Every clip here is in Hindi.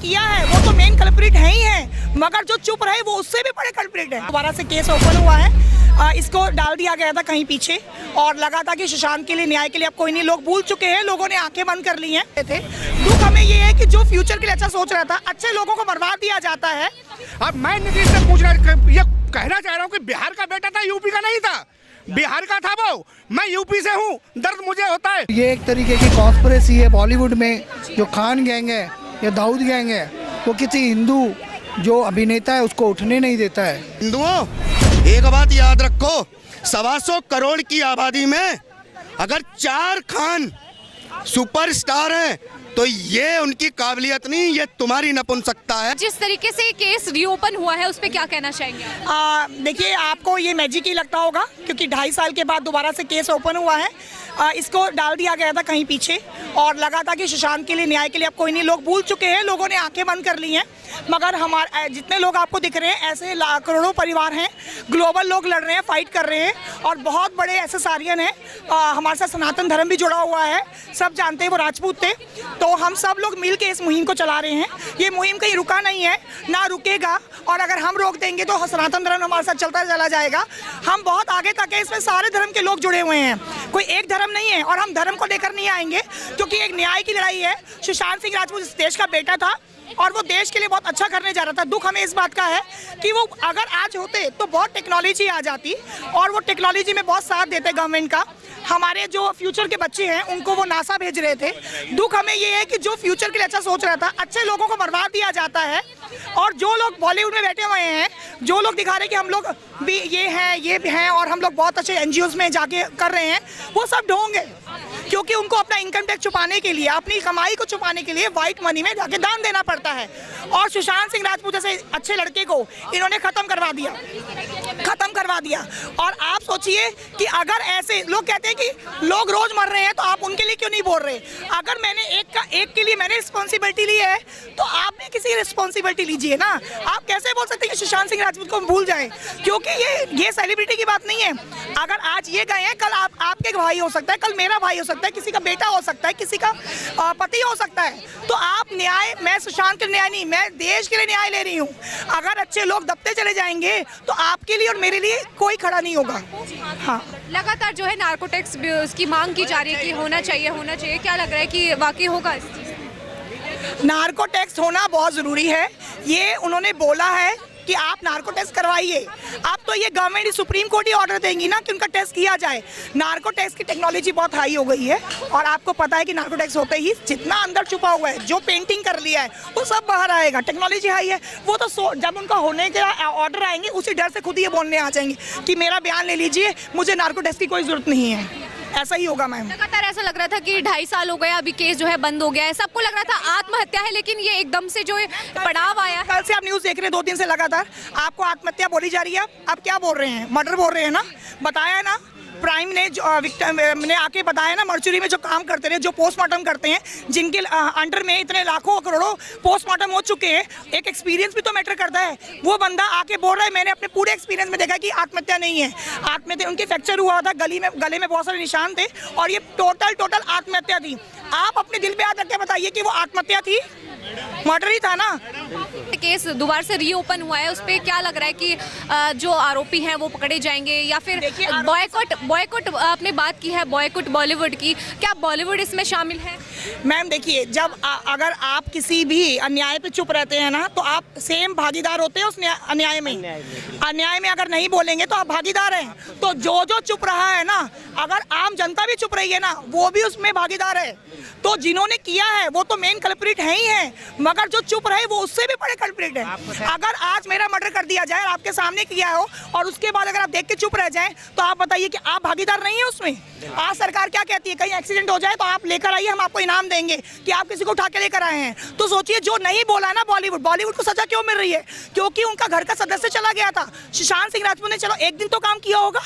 किया है वो तो मेन कल्प्रिट है ही है, मगर जो चुप रहे वो उससे भी बड़े कल्प्रिट है। दोबारा से केस ओपन हुआ है, इसको डाल दिया गया था कहीं पीछे और लगा था कि सुशांत के लिए न्याय के लिए अब कोई नहीं, लोग भूल चुके हैं, लोगों ने आंखें बंद कर ली हैं। दुख हमें ये है कि जो फ्यूचर के लिए अच्छा सोच रहा था, अच्छे लोगों को बर्बाद दिया जाता है। अब मैं नीतीश से पूछ रहा ये कहना चाह रहा हूँ कि बिहार का बेटा था, यूपी का नहीं था, बिहार का था वो, मैं यूपी से हूँ, दर्द मुझे होता है। ये एक तरीके की कॉन्स्पिरेसी है बॉलीवुड में, जो खान गैंग है या दाऊद गैंग है, वो किसी हिंदू जो अभिनेता है उसको उठने नहीं देता है। हिंदुओं एक बात याद रखो, 125 करोड़ की आबादी में अगर 4 खान सुपरस्टार हैं तो ये उनकी काबिलियत नहीं, ये तुम्हारी नपुंसकता है। जिस तरीके से केस रीओपन हुआ है उस पर क्या कहना चाहेंगे? देखिए आपको ये मैजिक ही लगता होगा क्योंकि 2.5 साल के बाद दोबारा से केस ओपन हुआ है, इसको डाल दिया गया था कहीं पीछे और लगा था कि सुशांत के लिए न्याय के लिए अब कोई नहीं, लोग भूल चुके हैं, लोगों ने आंखें बंद कर ली हैं। मगर हमारे जितने लोग आपको दिख रहे हैं ऐसे करोड़ों परिवार हैं, ग्लोबल लोग लड़ रहे हैं, फाइट कर रहे हैं और बहुत बड़े एसएसआरियन हैं। हमारे साथ सनातन धर्म भी जुड़ा हुआ है, सब जानते हैं वो राजपूत थे, तो हम सब लोग मिल के इस मुहिम को चला रहे हैं। ये मुहिम कहीं रुका नहीं है, ना रुकेगा, और अगर हम रोक देंगे तो सनातन धर्म हमारे साथ चलता चला जाएगा। हम बहुत आगे तक है, इसमें सारे धर्म के लोग जुड़े हुए हैं, कोई एक धर्म नहीं है और हम धर्म को लेकर नहीं आएंगे क्योंकि एक न्याय की लड़ाई है। सुशांत सिंह राजपूत इस देश का बेटा था और वो देश के लिए बहुत अच्छा करने जा रहा था। दुख हमें इस बात का है कि वो अगर आज होते तो बहुत टेक्नोलॉजी आ जाती और वो टेक्नोलॉजी में बहुत साथ देते गवर्नमेंट का। हमारे जो फ्यूचर के बच्चे हैं उनको वो नासा भेज रहे थे। दुख हमें ये है कि जो फ्यूचर के लिए अच्छा सोच रहा था, अच्छे लोगों को बर्बाद दिया जाता है और जो लोग बॉलीवुड में बैठे हुए हैं, जो लोग दिखा रहे हैं कि हम लोग भी ये भी हैं और हम लोग बहुत अच्छे एनजीओज में जाके कर रहे हैं, वो सब ढोंग है क्योंकि उनको अपना इनकम टैक्स छुपाने के लिए, अपनी कमाई को छुपाने के लिए व्हाइट मनी में जाके दान देना पड़ता है। और सुशांत सिंह राजपूत जैसे अच्छे लड़के को इन्होंने खत्म करवा दिया। और आप सोचिए कि अगर ऐसे लोग कहते हैं कि लोग रोज मर रहे हैं तो आप उनके लिए क्यों नहीं बोल रहे? अगर मैंने एक के लिए मैंने रिस्पॉन्सिबिलिटी ली है तो आप भी किसी रिस्पॉन्सिबिलिटी लीजिए ना। आप कैसे बोल सकते हैं कि सुशांत सिंह राजपूत को भूल जाए, क्योंकि ये सेलिब्रिटी की बात नहीं है। अगर आज ये गए हैं, कल आपके भाई हो सकता है, कल मेरा भाई हो सकता है, किसी का बेटा हो सकता है, किसी का पति हो सकता है। तो आप न्याय, मैं सुशांत के लिए न्याय नहीं, मैं देश के लिए न्याय ले रही हूँ। अगर अच्छे लोग दबते चले जाएंगे तो आपके लिए और मेरे लिए कोई खड़ा नहीं होगा। हाँ, लगातार जो है नार्को टैक्स उसकी मांग की जा रही है कि होना चाहिए। क्या लग रहा है कि वाकई होगा? नार्को टैक्स होना बहुत ज़रूरी है। ये उन्होंने बोला है कि आप नार्को टेस्ट करवाइए। अब तो ये गवर्नमेंट सुप्रीम कोर्ट ही ऑर्डर देंगी ना कि उनका टेस्ट किया जाए। नार्को टेस्ट की टेक्नोलॉजी बहुत हाई हो गई है और आपको पता है कि नार्को टेस्ट होते ही जितना अंदर छुपा हुआ है, जो पेंटिंग कर लिया है, वो सब बाहर आएगा। टेक्नोलॉजी हाई है, वो तो जब उनका होने के ऑर्डर आएंगे उसी डर से खुद ही ये बोलने आ जाएंगे कि मेरा बयान ले लीजिए, मुझे नार्को टेस्ट की कोई जरूरत नहीं है। ऐसा ही होगा मैम। लगातार ऐसा लग रहा था कि 2.5 साल हो गया, अभी केस जो है बंद हो गया है, सबको लग रहा था आत्महत्या है, लेकिन ये एकदम से जो पड़ाव आया। कल से आप न्यूज़ देख रहे हैं, 2 दिन से लगातार आपको आत्महत्या बोली जा रही है। आप क्या बोल रहे हैं? मर्डर बोल रहे हैं ना? बताया ना प्राइम ने, जो विक्टिम ने आके बताया ना, मर्चुरी में जो काम करते रहे, जो पोस्टमार्टम करते हैं, जिनके अंडर में इतने लाखों करोड़ों पोस्टमार्टम हो चुके हैं, एक एक्सपीरियंस भी तो मैटर करता है। वो बंदा आके बोल रहा है मैंने अपने पूरे एक्सपीरियंस में देखा कि आत्महत्या नहीं है। आत्महत्या, उनके फ्रैक्चर हुआ था, गले में बहुत सारे निशान थे और ये टोटल आत्महत्या थी। आप अपने दिल पे याद रख के बताइए कि वो आत्महत्या थी, मर्डर ही था ना। केस दोबारा से रीओपन हुआ है, उस पर क्या लग रहा है कि जो आरोपी हैं वो पकड़े जाएंगे या फिर बॉयकॉट आपने बात की है, बॉयकॉट बॉलीवुड की, क्या बॉलीवुड इसमें शामिल है? मैम देखिए, जब अगर आप किसी भी अन्याय पे चुप रहते हैं ना तो आप सेम भागीदार होते हैं उस अन्याय में। अन्याय में अगर नहीं बोलेंगे तो आप भागीदार हैं। तो जो चुप रहा है ना, अगर आम जनता भी चुप रही है ना, वो भी उसमें भागीदार है। तो जिन्होंने किया है वो तो मेन कल्प्रिट है ही है, मगर जो चुप रहे वो उससे भी बड़े कल्प्रिट है। अगर आज मेरा मर्डर कर दिया जाए, आपके सामने किया हो और उसके बाद अगर आप देख के चुप रह जाएं तो आप बताइए कि आप भागीदार नहीं है उसमें। आज सरकार क्या कहती है, कहीं एक्सीडेंट हो जाए तो आप लेकर आइए, हम आपको इनाम देंगे कि आप किसी को उठा के लेकर आए हैं। तो सोचिए, जो नहीं बोला ना बॉलीवुड को सजा क्यों मिल रही है? क्योंकि उनका घर का सदस्य चला गया था। सुशांत सिंह राजपूत ने चलो एक दिन तो काम किया होगा,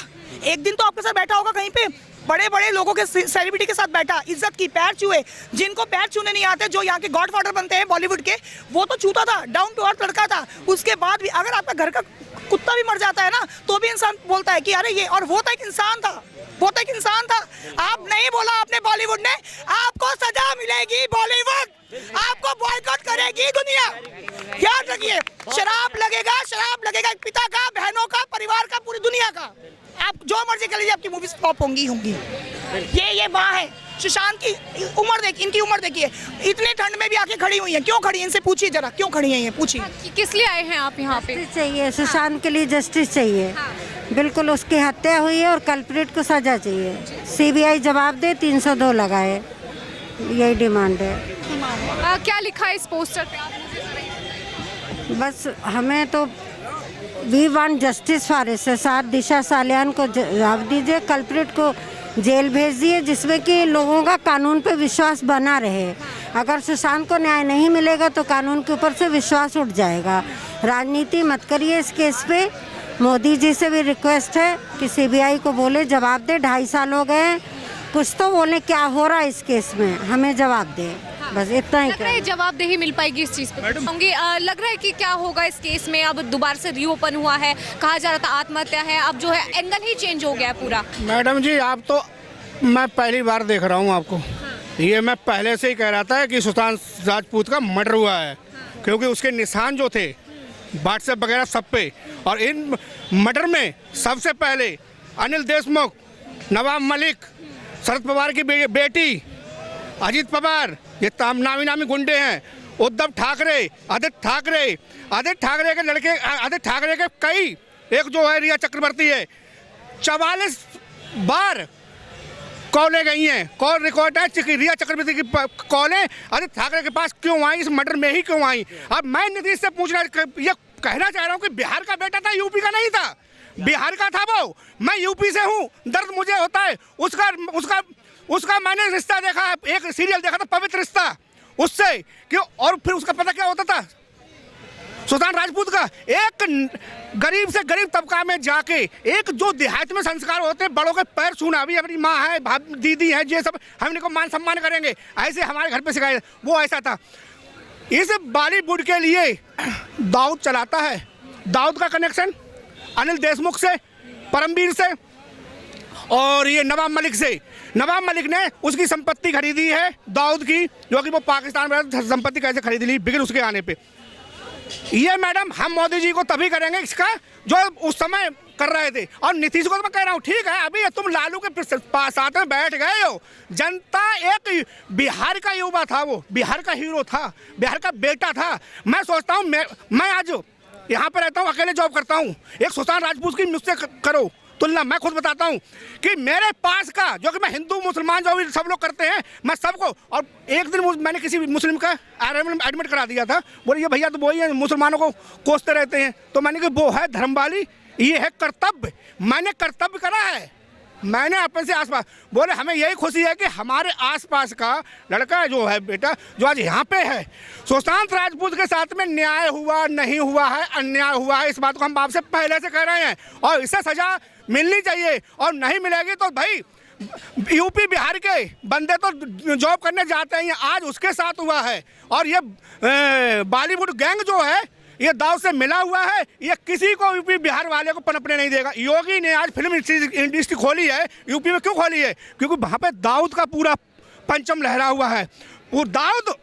एक दिन तो आपके साथ बैठा होगा कहीं पे, बड़े लोगों के सेलिब्रिटी के साथ बैठा, इज्जत की, पैर छुए। जिनको पैर छूने नहीं आते, जो यहाँ के गॉडफादर बनते हैं बॉलीवुड के, वो तो छूता था, डाउन टू अर्थ लड़का था। उसके बाद भी अगर आपका घर का कुत्ता भी मर जाता है ना तो भी इंसान बोलता है कि अरे ये, और वो तो एक इंसान था, वो तो एक इंसान था। आप नहीं बोला आपने बॉलीवुड ने, आपको सजा मिलेगी बॉलीवुड, आपको बॉयकॉट करेगी दुनिया, याद रखिए। शराब लगेगा एक पिता का, बहनों का, परिवार का, पूरी दुनिया का। आप जो मर्जी कर लीजिए, आपकी मूवी स्टॉप होंगी। ये माँ है, सुशांत की उम्र देखिए, इनकी उम्र देखिए, इतने ठंड में भी आके खड़ी हुई हैं। क्यों खड़ी हैं? इनसे पूछिए जरा, क्यों खड़ी हैं ये, पूछिए। किस लिए आए हैं आप यहाँ पे? जस्टिस चाहिए, सुशांत के लिए जस्टिस चाहिए। बिल्कुल, उसकी हत्या हुई है और कल्प्रिट को सजा चाहिए। सीबीआई जवाब दे, 302 लगाए, यही डिमांड है। क्या लिखा है इस पोस्टर पे? आप मुझे जरा बस हमें तो we want justice for SSR. Disha Salian को जवाब दीजिए, कल्प्रिट को जेल भेज दिए, जिसमें कि लोगों का कानून पे विश्वास बना रहे। अगर सुशांत को न्याय नहीं मिलेगा तो कानून के ऊपर से विश्वास उठ जाएगा। राजनीति मत करिए इस केस पे। मोदी जी से भी रिक्वेस्ट है कि सीबीआई को बोले जवाब दे, 2.5 साल हो गए हैं, कुछ तो बोले क्या हो रहा है इस केस में, हमें जवाब दे। बस इतना ही लग रहा है जवाबदेही मिल पाएगी इस चीज पे? होंगी। लग रहा है कि क्या होगा इस केस में? अब दोबारा से रीओपन हुआ है, कहा जा रहा था आत्महत्या है, अब जो है एंगल ही चेंज हो गया है पूरा। मैडम जी, आप तो, मैं पहली बार देख रहा हूँ आपको। ये मैं पहले से ही कह रहा था कि सुशांत राजपूत का मर्डर हुआ है, क्योंकि उसके निशान जो थे व्हाट्सएप वगैरह सब पे, और इन मर्डर में सबसे पहले अनिल देशमुख, नवाब मलिक, शरद पवार की बेटी, अजीत पवार, ये नामी गुंडे हैं। उद्धव ठाकरे, आदित्य ठाकरे के लड़के, आदित्य ठाकरे के कई, एक जो है रिया चक्रवर्ती है, 44 बार कॉलें गई हैं, कॉल रिकॉर्ड है। रिया चक्रवर्ती की कॉलें आदित्य ठाकरे के पास क्यों आई, इस मर्डर में ही क्यों आई? अब मैं नीतीश से ये कहना चाह रहा हूँ कि बिहार का बेटा था, यूपी का नहीं था। बिहार का था वो, मैं यूपी से हूँ, दर्द मुझे होता है। उसका मैंने रिश्ता देखा, एक सीरियल देखा था पवित्र रिश्ता, उससे क्यों, और फिर उसका पता क्या होता था सुशांत राजपूत का? एक गरीब से गरीब तबका में जाके, एक जो देहात में संस्कार होते हैं, बड़ों के पैर छूना, भी अपनी माँ है, दीदी है, ये सब हम इनको मान सम्मान करेंगे, ऐसे हमारे घर पे सिखाया, वो ऐसा था। इस बॉलीवुड के लिए दाऊद चलाता है, दाऊद का कनेक्शन अनिल देशमुख से, परमवीर से, और ये नवाब मलिक से। नवाब मलिक ने उसकी संपत्ति खरीदी है दाऊद की, जो कि वो पाकिस्तान में संपत्ति कैसे खरीद ली बिगड़ उसके आने पे। ये मैडम हम मोदी जी को तभी करेंगे इसका जो उस समय कर रहे थे। और नीतीश को तो मैं कह रहा हूँ, ठीक है, अभी तुम लालू के साथ में बैठ गए हो। जनता, एक बिहार का युवा था, वो बिहार का हीरो था, बिहार का बेटा था। मैं सोचता हूँ, मैं आज यहाँ पे रहता हूँ, अकेले जॉब करता हूँ, एक सुशांत राजपूत की मुझसे करो तुलना। मैं खुद बताता हूँ कि मेरे पास का, जो कि मैं हिंदू मुसलमान जो भी सब लोग करते हैं, मैं सबको, और एक दिन मैंने किसी मुस्लिम का एडमिट करा दिया था। बोले ये भैया तो वही है, मुसलमानों को कोसते रहते हैं। तो मैंने कहा वो है धर्म वाली, ये है कर्तव्य। मैंने कर्तव्य करा है, मैंने अपने से आसपास, बोले हमें यही खुशी है कि हमारे आसपास का लड़का जो है बेटा, जो आज यहाँ पे है, सुशांत राजपूत के साथ में न्याय हुआ नहीं हुआ है, अन्याय हुआ है। इस बात को हम आपसे पहले से कह रहे हैं, और इससे सजा मिलनी चाहिए, और नहीं मिलेगी तो भाई यूपी बिहार के बंदे तो जॉब करने जाते हैं, आज उसके साथ हुआ है। और ये बॉलीवुड गैंग जो है, ये दाव से मिला हुआ है, ये किसी को यूपी बिहार वाले को पनपने नहीं देगा। योगी ने आज फिल्म इंडस्ट्री खोली है, यूपी में क्यों खोली है? क्योंकि वहाँ पे दाऊद का पूरा पंचम लहरा हुआ है। वो दाऊद,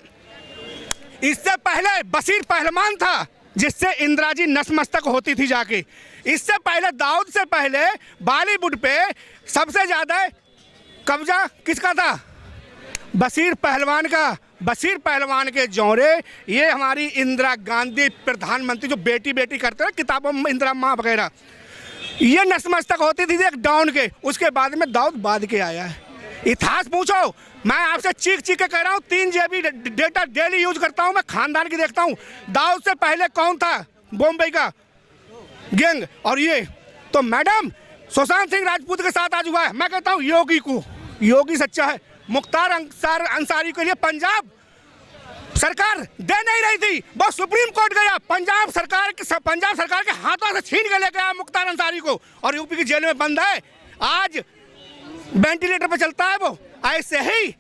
इससे पहले बशीर पहलवान था, जिससे इंदिरा जी नतमस्तक होती थी जाके। इससे पहले, दाऊद से पहले बॉलीवुड पे सबसे ज्यादा कब्जा किसका था? बशीर पहलवान का। बशीर पहलवान के जौरे, ये हमारी इंदिरा गांधी प्रधानमंत्री जो बेटी बेटी करते हैं किताबों में, इंदिरा माँ वगैरह, ये नतमस्तक होती थी एक डाउन के। उसके बाद में दाऊद बाद के आया है। इतिहास पूछो, मैं आपसे चीख के कह रहा हूँ, 3 GB डेटा डेली यूज करता हूँ, मैं खानदान की देखता हूँ। दाऊद से पहले कौन था? बॉम्बे का गैंग। और ये तो मैडम सुशांत सिंह राजपूत के साथ आज हुआ है। मैं कहता हूँ योगी को, योगी सच्चा है। मुख्तार अंसारी के लिए पंजाब सरकार दे नहीं रही थी, वो सुप्रीम कोर्ट गया, पंजाब सरकार के हाथों से छीन के ले गया मुख्तार अंसारी को, और यूपी की जेल में बंद है। आज वेंटिलेटर पर चलता है वो। ऐसे ही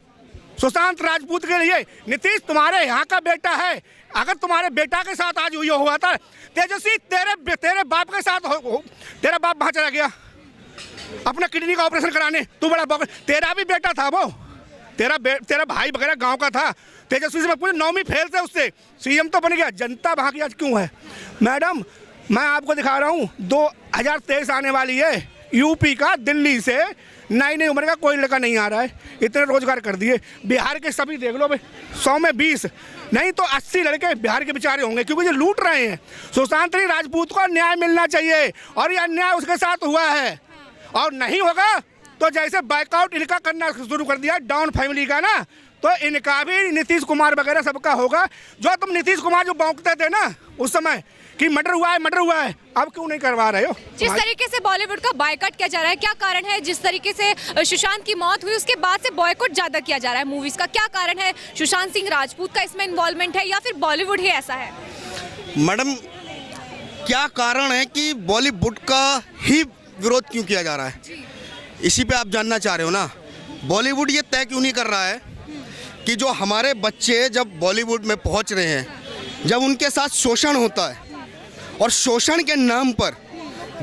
सुशांत राजपूत के लिए नीतीश तुम्हारे यहाँ का बेटा है। अगर तुम्हारे बेटा के साथ आज ये हुआ था, तेजस्वी तेरे बाप के साथ तेरा बाप वहाँ चला गया अपना किडनी का ऑपरेशन कराने, तू बड़ा बाप, तेरा भी बेटा था वो, तेरा भाई वगैरह गांव का था। तेजस्वी से मैं पूरे 9वीं फेल थे, उससे सीएम तो बन गया। जनता वहाँ की आज क्यों है? मैडम मैं आपको दिखा रहा हूँ 2023 आने वाली है, यूपी का दिल्ली से नई उम्र का कोई लड़का नहीं आ रहा है। इतने रोजगार कर दिए बिहार के, सभी देख लो भाई, 100 में 20 नहीं तो 80 लड़के बिहार के बेचारे होंगे, क्योंकि ये लूट रहे हैं। सुशांत राजपूत को न्याय मिलना चाहिए और यह अन्याय उसके साथ हुआ है, और नहीं होगा तो जैसे बैकआउट इनका करना शुरू कर दिया डाउन फैमिली का ना, तो इनका भी नीतीश कुमार वगैरह सबका होगा। जो तुम नीतीश कुमार जो बौंकते थे ना उस समय कि मर्डर हुआ है, अब क्यों नहीं करवा रहे हो? जिस तरीके से बॉलीवुड का बॉयकॉट किया जा रहा है, क्या कारण है? जिस तरीके से सुशांत की मौत हुई उसके बाद से बॉयकॉट ज्यादा किया जा रहा है मूवीज का, क्या कारण है? सुशांत सिंह राजपूत का इसमें इन्वॉल्वमेंट है या फिर बॉलीवुड ही ऐसा है? मैडम क्या कारण है कि बॉलीवुड का ही विरोध क्यों किया जा रहा है, इसी पे आप जानना चाह रहे हो ना। बॉलीवुड ये तय क्यों नहीं कर रहा है कि जो हमारे बच्चे जब बॉलीवुड में पहुंच रहे हैं, जब उनके साथ शोषण होता है और शोषण के नाम पर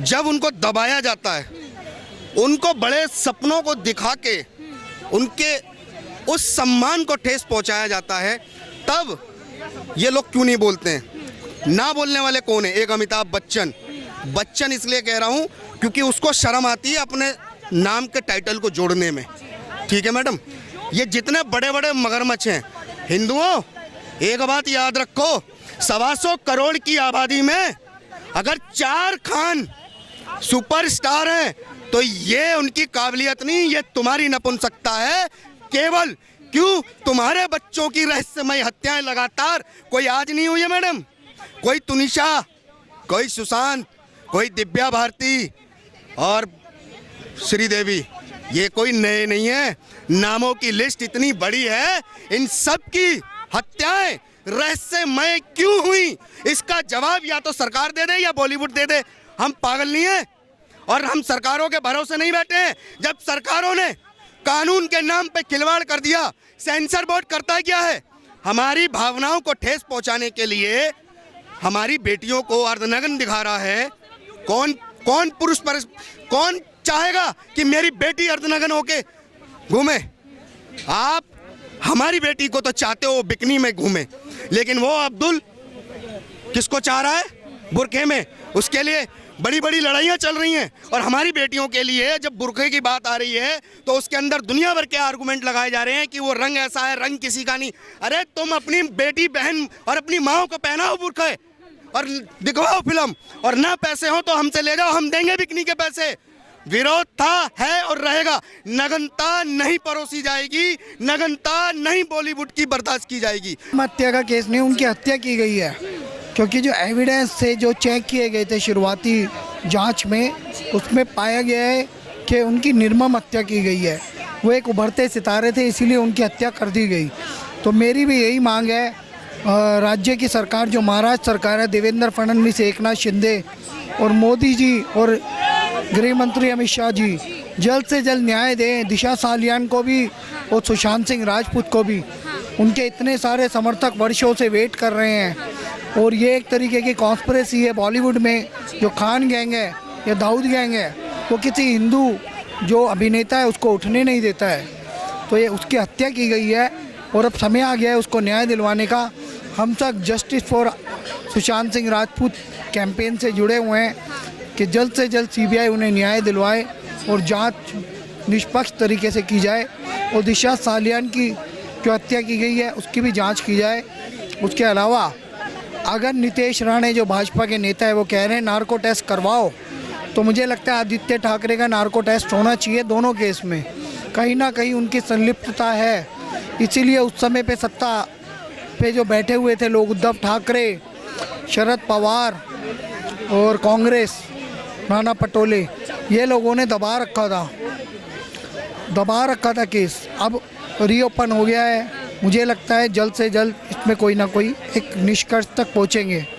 जब उनको दबाया जाता है, उनको बड़े सपनों को दिखा के उनके उस सम्मान को ठेस पहुंचाया जाता है, तब ये लोग क्यों नहीं बोलते हैं? ना बोलने वाले कौन है? एक अमिताभ बच्चन इसलिए कह रहा हूं क्योंकि उसको शर्म आती है अपने नाम के टाइटल को जोड़ने में। ठीक है मैडम, ये जितने बड़े बड़े मगरमच्छ हैं, हिंदुओं एक बात याद रखो, 125 करोड़ की आबादी में अगर 4 खान सुपरस्टार हैं तो ये उनकी काबिलियत नहीं, ये तुम्हारी नपुंसकता है। केवल क्यों तुम्हारे बच्चों की रहस्यमय हत्याएं लगातार, कोई आज नहीं हुई है मैडम, कोई तुनिशा, कोई सुशांत, कोई दिव्या भारती और श्रीदेवी, ये कोई नए नहीं है। नामों की लिस्ट इतनी बड़ी है, इन सब की हत्याएं रहस्यमय क्यों हुई, इसका जवाब या तो सरकार दे दे या बॉलीवुड दे दे। हम पागल नहीं हैं और हम सरकारों के भरोसे नहीं बैठे हैं। जब सरकारों ने कानून के नाम पे खिलवाड़ कर दिया, सेंसर बोर्ड करता क्या है? हमारी भावनाओं को ठेस पहुंचाने के लिए हमारी बेटियों को अर्धनग्न दिखा रहा है। कौन पुरुष पर कौन चाहेगा कि मेरी बेटी अर्धनग्न होके घूमे? आप हमारी बेटी को तो चाहते हो बिकनी में घूमे, लेकिन वो अब्दुल किसको चाह रहा है? बुरखे में। उसके लिए बड़ी बड़ी लड़ाइयाँ चल रही हैं, और हमारी बेटियों के लिए जब बुरखे की बात आ रही है तो उसके अंदर दुनिया भर के आर्गुमेंट लगाए जा रहे हैं कि वो रंग ऐसा है, रंग किसी का नहीं। अरे तुम अपनी बेटी बहन और अपनी माओ को पहनाओ बुरखे और दिखवाओ फिल्म, और ना पैसे हो तो हमसे ले जाओ, हम देंगे बिकनी के पैसे। विरोध था, है और रहेगा। नग्नता नहीं परोसी जाएगी, नग्नता नहीं बॉलीवुड की बर्दाश्त की जाएगी। हत्या का केस नहीं, उनकी हत्या की गई है, क्योंकि जो एविडेंस थे जो चेक किए गए थे शुरुआती जांच में, उसमें पाया गया है कि उनकी निर्मम हत्या की गई है। वो एक उभरते सितारे थे, इसीलिए उनकी हत्या कर दी गई। तो मेरी भी यही मांग है, राज्य की सरकार जो महाराष्ट्र सरकार है, देवेंद्र फडणवीस, एकनाथ शिंदे और मोदी जी और गृह मंत्री अमित शाह जी जल्द से जल्द न्याय दें दिशा सालियान को भी और सुशांत सिंह राजपूत को भी। उनके इतने सारे समर्थक वर्षों से वेट कर रहे हैं, और ये एक तरीके की कॉन्स्पिरेसी है बॉलीवुड में। जो खान गैंग है या दाऊद गैंग है, वो किसी हिंदू जो अभिनेता है उसको उठने नहीं देता है, तो ये उसकी हत्या की गई है, और अब समय आ गया है उसको न्याय दिलवाने का। हम सब justice for Sushant Singh Rajput campaign से जुड़े हुए हैं कि जल्द से जल्द सीबीआई उन्हें न्याय दिलवाए और जांच निष्पक्ष तरीके से की जाए, और दिशा सालियान की जो हत्या की गई है उसकी भी जांच की जाए। उसके अलावा अगर नीतीश राणे जो भाजपा के नेता है वो कह रहे हैं नार्को टेस्ट करवाओ, तो मुझे लगता है आदित्य ठाकरे का नार्को टेस्ट होना चाहिए। दोनों केस में कहीं ना कहीं उनकी संलिप्तता है, इसीलिए उस समय पे सत्ता पे जो बैठे हुए थे लोग, उद्धव ठाकरे, शरद पवार और कांग्रेस, नाना पटोले, ये लोगों ने दबा रखा था केस। अब रीओपन हो गया है, मुझे लगता है जल्द से जल्द इसमें कोई ना कोई एक निष्कर्ष तक पहुंचेंगे।